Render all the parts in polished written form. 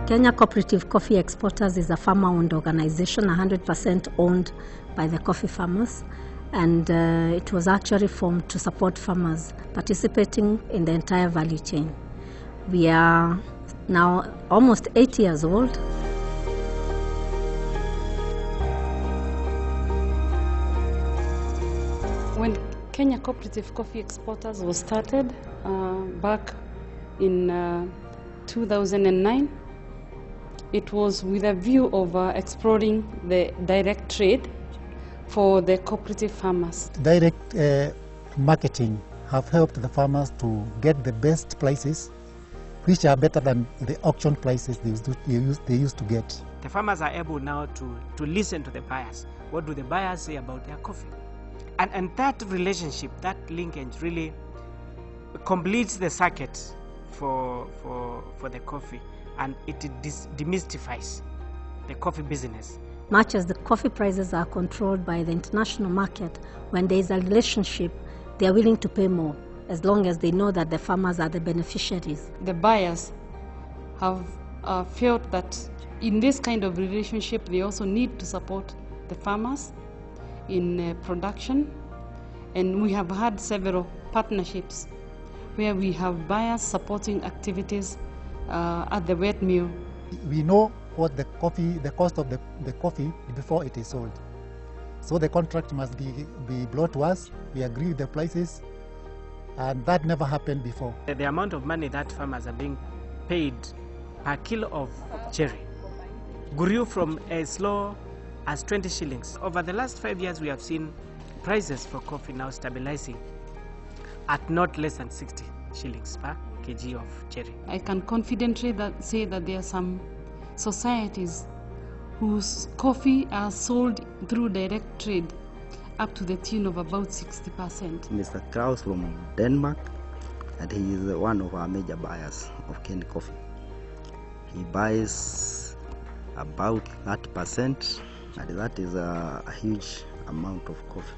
Kenya Cooperative Coffee Exporters is a farmer-owned organization, 100% owned by the coffee farmers, and it was actually formed to support farmers participating in the entire value chain. We are now almost 8 years old. When Kenya Cooperative Coffee Exporters was started back in 2009, it was with a view of exploring the direct trade for the cooperative farmers. Direct marketing have helped the farmers to get the best prices, which are better than the auction prices they used to get. The farmers are able now to listen to the buyers. What do the buyers say about their coffee? And that relationship, that linkage really completes the circuit for the coffee, and it demystifies the coffee business. Much as the coffee prices are controlled by the international market, when there is a relationship, they are willing to pay more as long as they know that the farmers are the beneficiaries. The buyers have felt that in this kind of relationship, they also need to support the farmers in production, and we have had several partnerships where we have buyers supporting activities at the wet mill. We know what the cost of the coffee before it is sold. So the contract must be brought to us. We agree with the prices, and that never happened before. The amount of money that farmers are being paid per kilo of cherry grew from as low as 20 shillings. Over the last 5 years, we have seen prices for coffee now stabilizing at not less than 60 shillings per kg of cherry. I can confidently say that there are some societies whose coffee are sold through direct trade up to the tune of about 60%. Mr. Kraus from Denmark, and he is one of our major buyers of Kenya coffee. He buys about 30%, and that is a huge amount of coffee.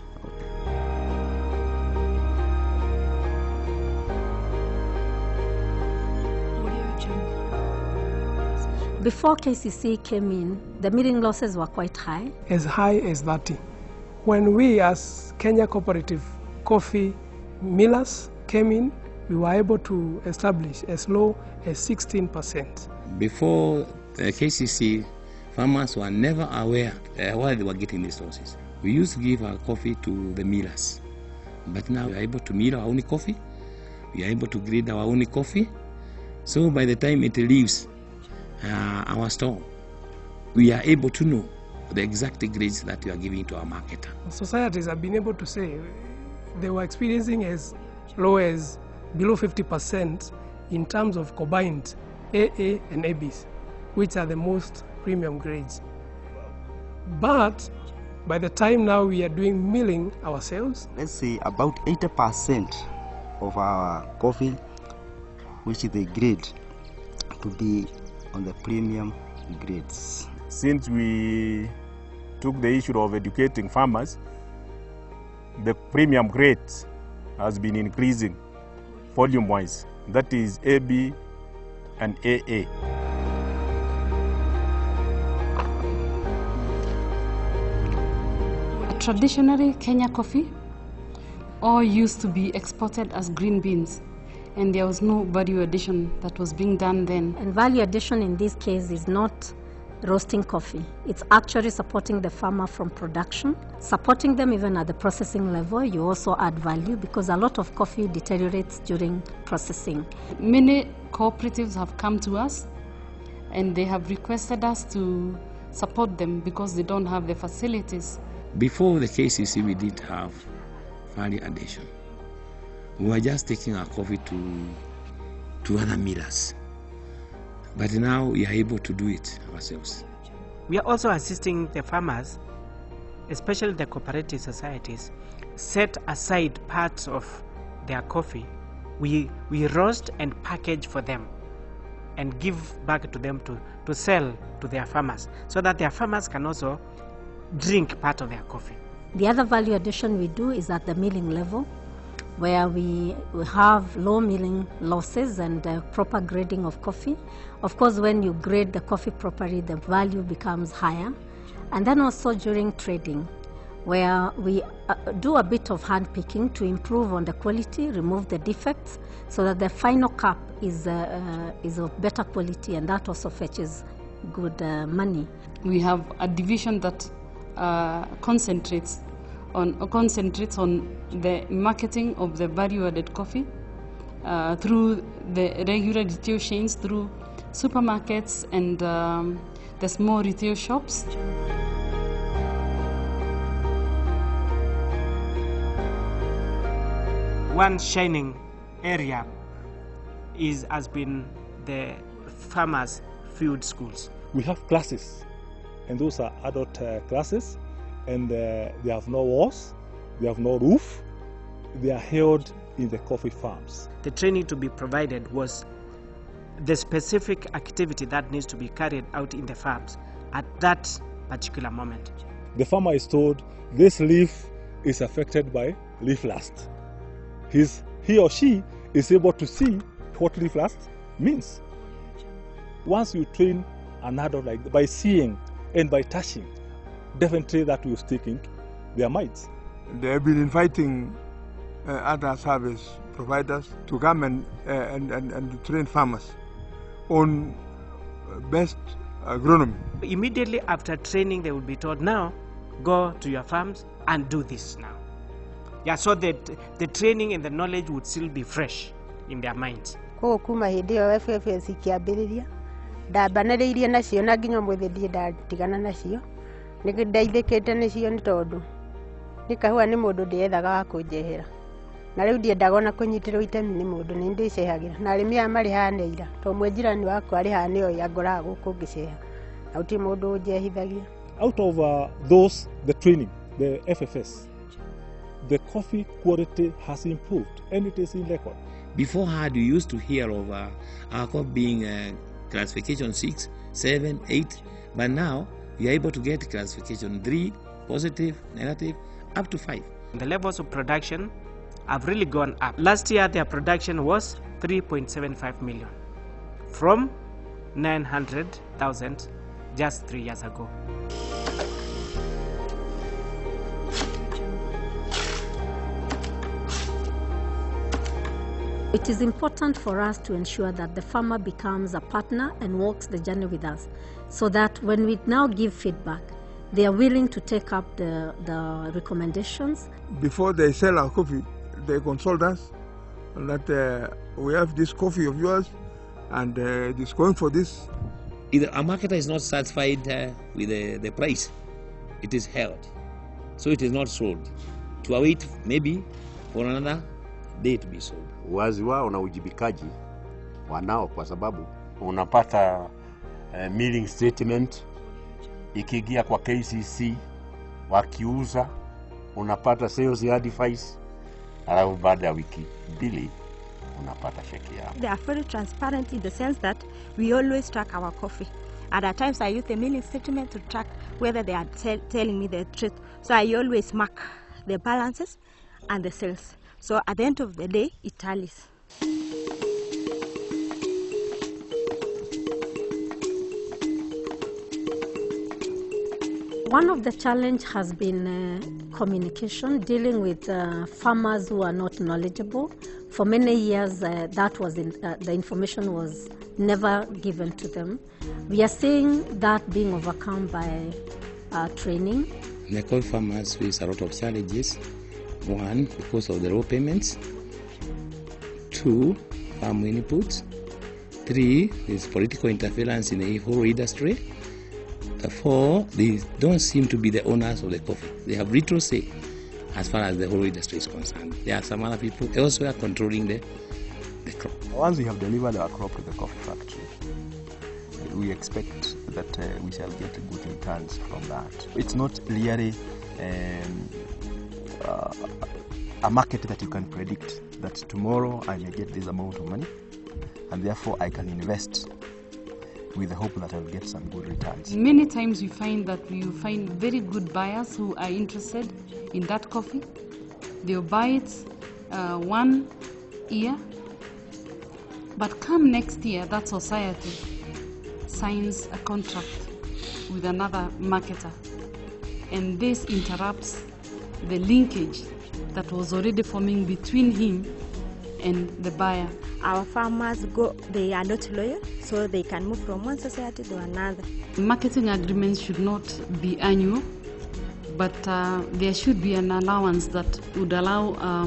Before Kcce came in, the milling losses were quite high. As high as 30. When we as Kenya Cooperative Coffee Millers came in, we were able to establish as low as 16%. Before Kcce, farmers were never aware why they were getting these losses. We used to give our coffee to the millers, but now we are able to mill our own coffee, we are able to grade our own coffee, so by the time it leaves our store, we are able to know the exact grades that we are giving to our marketer. Societies have been able to say they were experiencing as low as below 50% in terms of combined AA and ABs, which are the most premium grades. But by the time now we are doing milling ourselves, let's say about 80% of our coffee, which is the grade, to be on the premium grades. Since we took the issue of educating farmers, the premium grade has been increasing volume-wise. That is AB and AA. Traditionally, Kenya coffee all used to be exported as green beans, and there was no value addition that was being done then. And value addition in this case is not roasting coffee. It's actually supporting the farmer from production, supporting them even at the processing level. You also add value because a lot of coffee deteriorates during processing. Many cooperatives have come to us and they have requested us to support them because they don't have the facilities. Before the Kcce, we did have value addition. We were just taking our coffee to other millers. But now we are able to do it ourselves. We are also assisting the farmers, especially the cooperative societies, set aside parts of their coffee. We roast and package for them and give back to them to sell to their farmers, so that their farmers can also drink part of their coffee. The other value addition we do is at the milling level. where we have low milling losses and proper grading of coffee. Of course, when you grade the coffee properly, the value becomes higher. And then also during trading, where we do a bit of hand picking to improve on the quality, remove the defects, so that the final cup is of better quality, and that also fetches good money. We have a division that concentrates on the marketing of the value-added coffee through the regular retail chains, through supermarkets and the small retail shops. One shining area has been the farmers' field schools. We have classes, and those are adult classes, and they have no walls, they have no roof, they are held in the coffee farms. The training to be provided was the specific activity that needs to be carried out in the farms at that particular moment. The farmer is told this leaf is affected by leaf rust. He or she is able to see what leaf rust means. Once you train an adult like that, by seeing and by touching, definitely that will stick in their minds. They have been inviting other service providers to come and train farmers on best agronomy. Immediately after training, they will be told, now go to your farms and do this now. Yeah, so that the training and the knowledge would still be fresh in their minds. Kuma hindi yo FFS kiambiriria ndabanariirie nacio na nginya mwithi ndie ndatigana nacio nindaithikite nicio ni tondu ni kahua ni mundu ndiethaga wa kunjehera na riu ndiendaga ona kunyitirwo itemi ni mundu ni ndicehagira na arimi aya mari haneira to mwenjirani wakwa ari hane yo yangoraga guku ngiceha na uti mundu unjehithagia. Out of those, the training, the FFS, the coffee quality has improved, and it is in record. Beforehand, you used to hear of our coffee being classification 6, 7, 8, but now you are able to get classification 3, positive, negative, up to 5. The levels of production have really gone up. Last year, their production was 3.75 million from 900,000 just 3 years ago. It is important for us to ensure that the farmer becomes a partner and walks the journey with us, so that when we now give feedback, they are willing to take up the recommendations. Before they sell our coffee, they consult us that we have this coffee of yours and it is going for this. If a marketer is not satisfied with the price, it is held. So it is not sold. To await maybe for another day to be sold. Wazi wao na ujibikaji wanao, kwa sababu unapata milling statement ikigia kwa KCC, wakiuza unapata sales advice, alafu baada ya wiki mbili unapata cheki yao. They are very transparent in the sense that we always track our coffee. And at times I use the milling statement to track whether they are telling me the truth. So I always mark the balances and the sales. So at the end of the day, it tallies. One of the challenge has been communication, dealing with farmers who are not knowledgeable. For many years, the information was never given to them. We are seeing that being overcome by training. The coffee farmers face a lot of challenges. 1, because of the low payments. 2, farm inputs. 3, is political interference in the whole industry. 4, they don't seem to be the owners of the coffee. They have little say as far as the whole industry is concerned. There are some other people elsewhere controlling the crop. Once we have delivered our crop to the coffee factory, we expect that we shall get good returns from that. It's not really a market that you can predict that tomorrow I may get this amount of money and therefore I can invest with the hope that I'll get some good returns. Many times you find that you find very good buyers who are interested in that coffee. They'll buy it 1 year. But come next year, that society signs a contract with another marketer, and this interrupts the linkage that was already forming between him and the buyer. Our farmers they are not loyal, so they can move from one society to another. Marketing agreements should not be annual, but there should be an allowance that would allow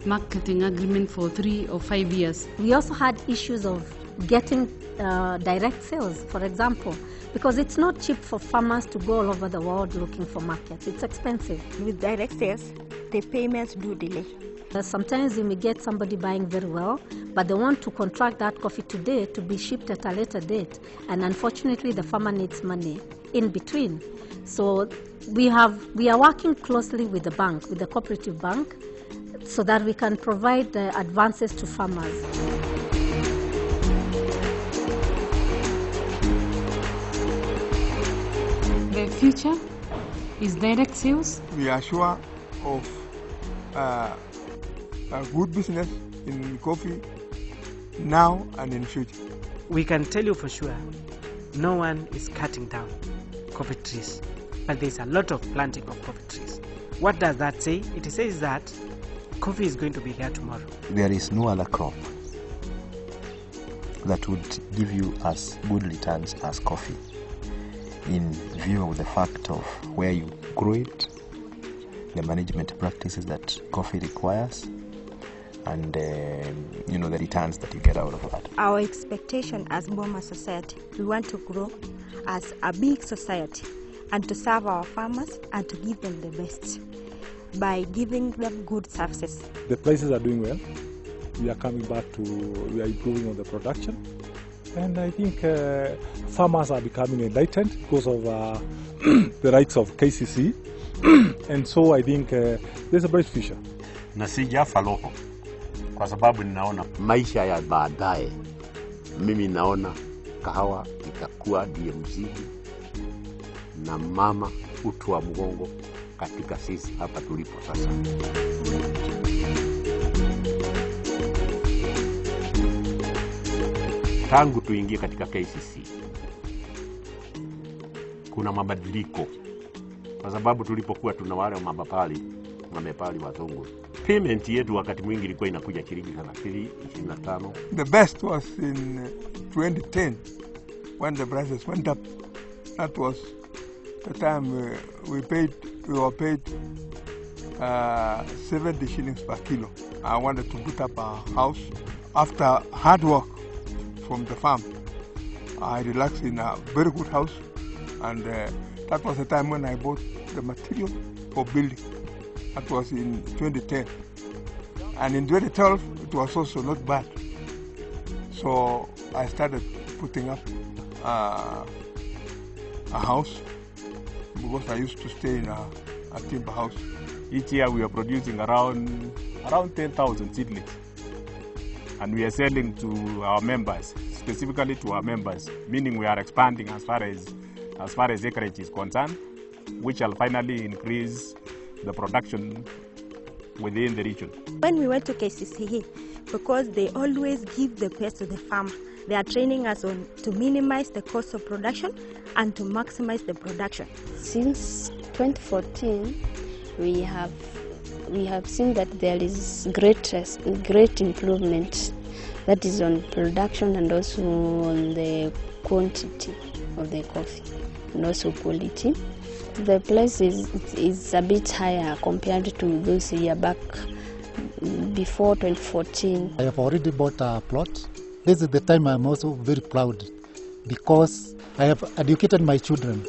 marketing agreement for 3 or 5 years. We also had issues of getting direct sales, for example, because it's not cheap for farmers to go all over the world looking for markets. It's expensive. With direct sales, the payments do delay. Sometimes you may get somebody buying very well, but they want to contract that coffee today to be shipped at a later date, and unfortunately the farmer needs money in between. So we are working closely with the bank, with the cooperative bank, so that we can provide advances to farmers. The future is direct sales. We are sure of a good business in coffee now and in future. We can tell you for sure, no one is cutting down coffee trees, but there's a lot of planting of coffee trees. What does that say? It says that coffee is going to be there tomorrow. There is no other crop that would give you as good returns as coffee, in view of the fact of where you grow it, the management practices that coffee requires, and the returns that you get out of that. Our expectation as Boma Society, we want to grow as a big society and to serve our farmers and to give them the best by giving them good services. The places are doing well. We are coming back to, we are improving on the production. And I think farmers are becoming enlightened because of the rights of Kcce. And so I think there's a bright future. Na sijafa roho kwa sababu ninaona maisha ya baadaye. Mimi naona kahawa itakuwa ndiye mzigo na mama utu wa mgongo katika sisi hapa tulipo sasa. Tangu tuingie katika Kcce kuna mabadiliko, kwa sababu tulipokuwa tuna wale mabepali wazungu, payment yetu wakati mwingi ilikuwa inakuja shilingi 25. The best was in 2010 when the prices went up. That was the time we were paid 70 shillings per kilo. I wanted to put up a house. After hard work from the farm, I relaxed in a very good house, and that was the time when I bought the material for building. That was in 2010. And in 2012, it was also not bad. So I started putting up a house, because I used to stay in a timber house. Each year we are producing around 10,000 seedlings. And we are selling to our members, specifically to our members, meaning we are expanding as far as acreage is concerned, which will finally increase the production within the region. When we went to Kcce, because they always give the best to the farmer, they are training us on to minimize the cost of production and to maximize the production. Since 2014, we have seen that there is great improvement, that is on production and also on the quantity of the coffee and also quality. The price is a bit higher compared to those years back before 2014. I have already bought a plot. This is the time I'm also very proud, because I have educated my children.